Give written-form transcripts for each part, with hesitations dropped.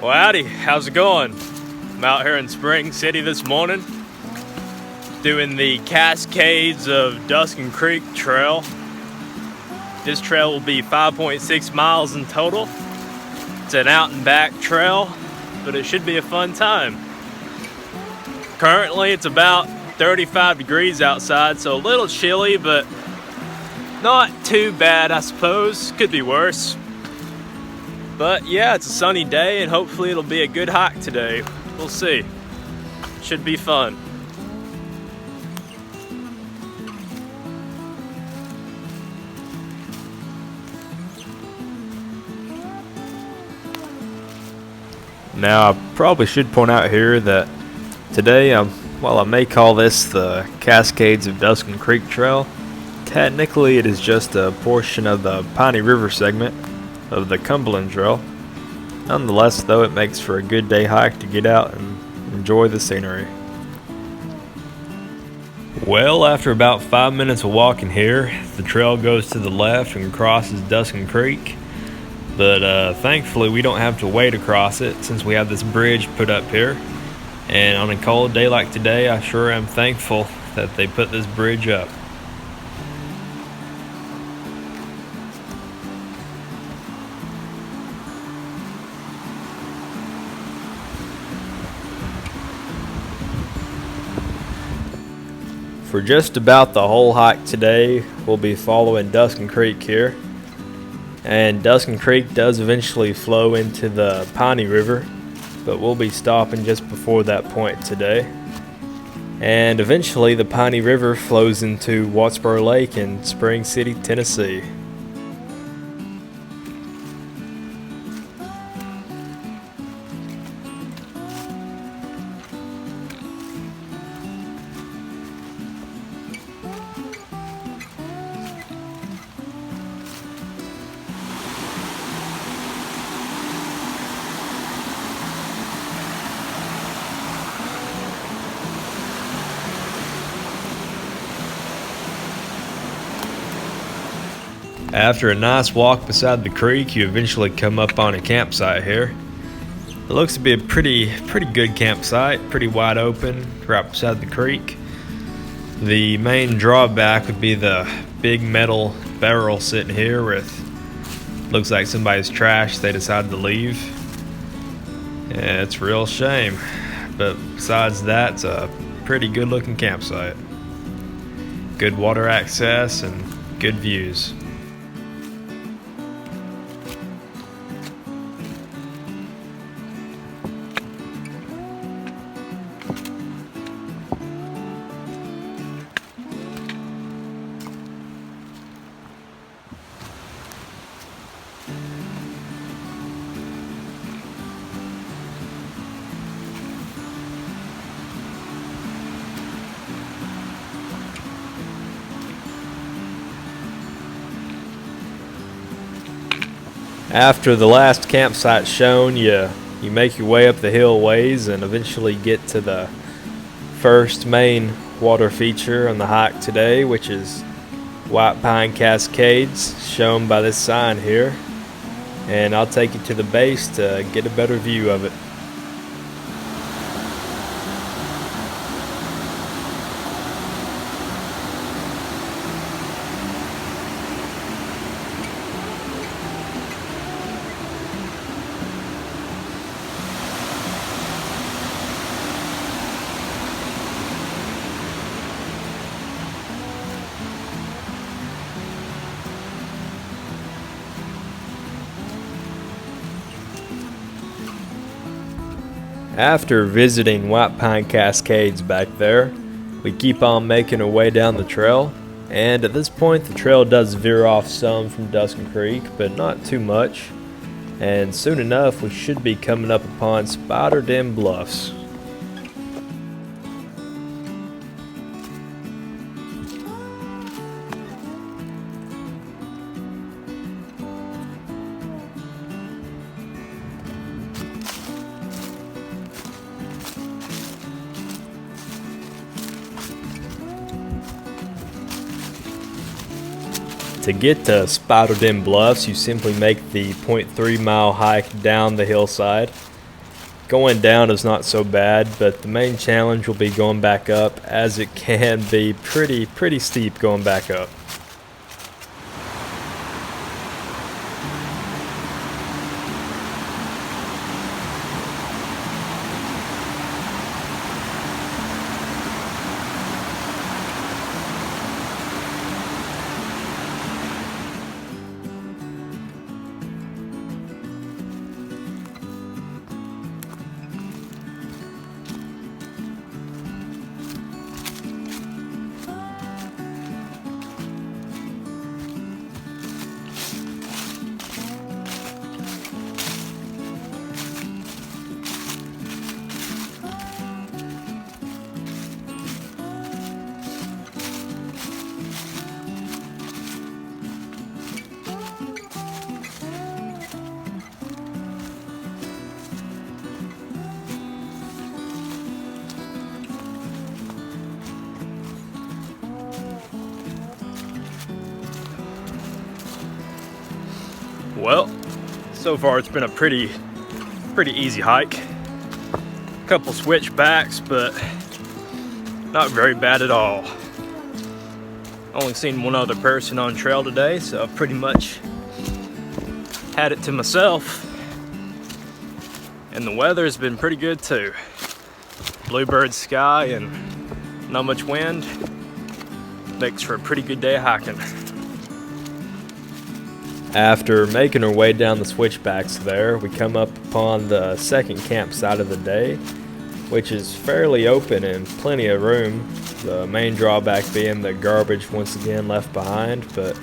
Well, howdy, how's it going? I'm out here in Spring City this morning doing the Cascades of Duskin Creek trail. This trail will be 5.6 miles in total. It's an out and back trail, but it should be a fun time. Currently it's about 35 degrees outside, so a little chilly, but not too bad, I suppose. Could be worse. But yeah, it's a sunny day and hopefully it'll be a good hike today. We'll see. Should be fun. Now, I probably should point out here that today, while I may call this the Cascades of Duskin Creek Trail, technically it is just a portion of the Piney River Segment of the Cumberland Trail. Nonetheless, though, it makes for a good day hike to get out and enjoy the scenery. Well, after about 5 minutes of walking here, the trail goes to the left and crosses Duskin Creek. But thankfully we don't have to wade across it since we have this bridge put up here. And on a cold day like today, I sure am thankful that they put this bridge up. For just about the whole hike today, we'll be following Duskin Creek here. And Duskin Creek does eventually flow into the Piney River, but we'll be stopping just before that point today. And eventually the Piney River flows into Wattsboro Lake in Spring City, Tennessee. After a nice walk beside the creek, you eventually come up on a campsite here. It looks to be a pretty good campsite, pretty wide open, right beside the creek. The main drawback would be the big metal barrel sitting here with, looks like somebody's trash they decided to leave. Yeah, it's a real shame. But besides that, it's a pretty good looking campsite. Good water access and good views. After the last campsite shown, you make your way up the hill ways and eventually get to the first main water feature on the hike today, which is White Pine Cascades, shown by this sign here. And I'll take you to the base to get a better view of it. After visiting White Pine Cascades back there, we keep on making our way down the trail, and at this point the trail does veer off some from Duskin Creek, but not too much, and soon enough we should be coming up upon Spider Den Bluffs. To get to Spider Den Bluffs, you simply make the 0.3 mile hike down the hillside, Going down is not so bad, but the main challenge will be going back up, as it can be pretty steep going back up. Well, so far it's been a pretty easy hike. A couple switchbacks, but not very bad at all. Only seen one other person on trail today, so I've pretty much had it to myself. And the weather has been pretty good too. Bluebird sky and not much wind. Makes for a pretty good day of hiking. After making our way down the switchbacks there, we come up upon the second campsite of the day, which is fairly open and plenty of room. The main drawback being the garbage once again left behind, but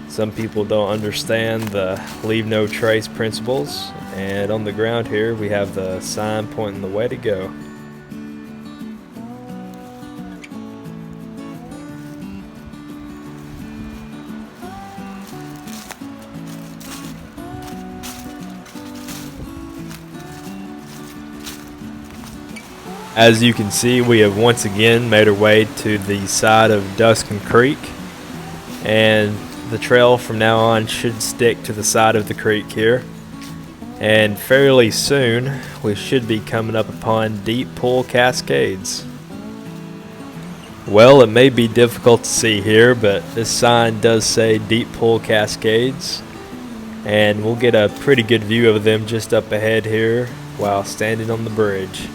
some people don't understand the leave no trace principles, and on the ground here we have the sign pointing the way to go. As you can see, we have once again made our way to the side of Duskin Creek, and the trail from now on should stick to the side of the creek here. And fairly soon, we should be coming up upon Deep Pool Cascades. Well, it may be difficult to see here, but this sign does say Deep Pool Cascades, and we'll get a pretty good view of them just up ahead here while standing on the bridge.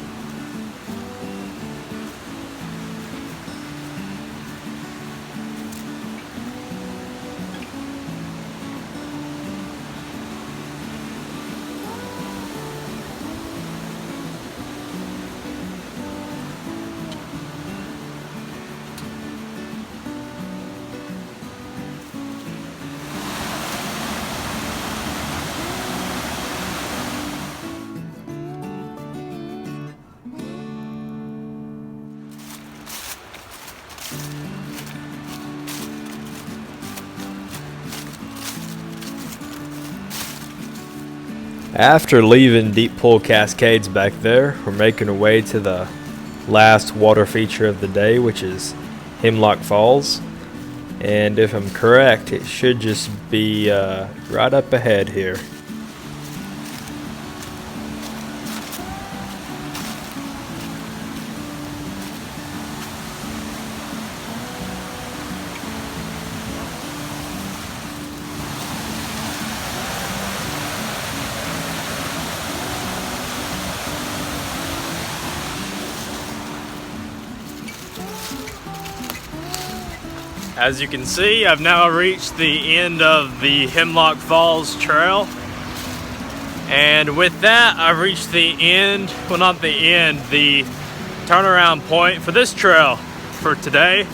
After leaving Deep Pool Cascades back there, we're making our way to the last water feature of the day, which is Hemlock Falls. And if I'm correct, it should just be right up ahead here. As you can see, I've now reached the end of the Hemlock Falls trail. And with that, I've reached the end, well not the end, the turnaround point for this trail for today.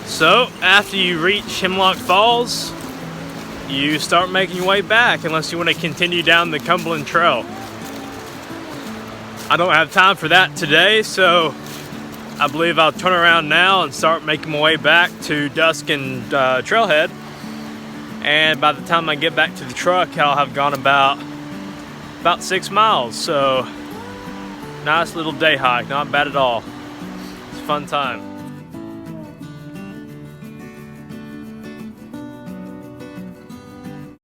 So after you reach Hemlock Falls, you start making your way back unless you want to continue down the Cumberland Trail. I don't have time for that today, so I believe I'll turn around now and start making my way back to Duskin Trailhead. And by the time I get back to the truck, I'll have gone about 6 miles. So nice little day hike, not bad at all. It's a fun time.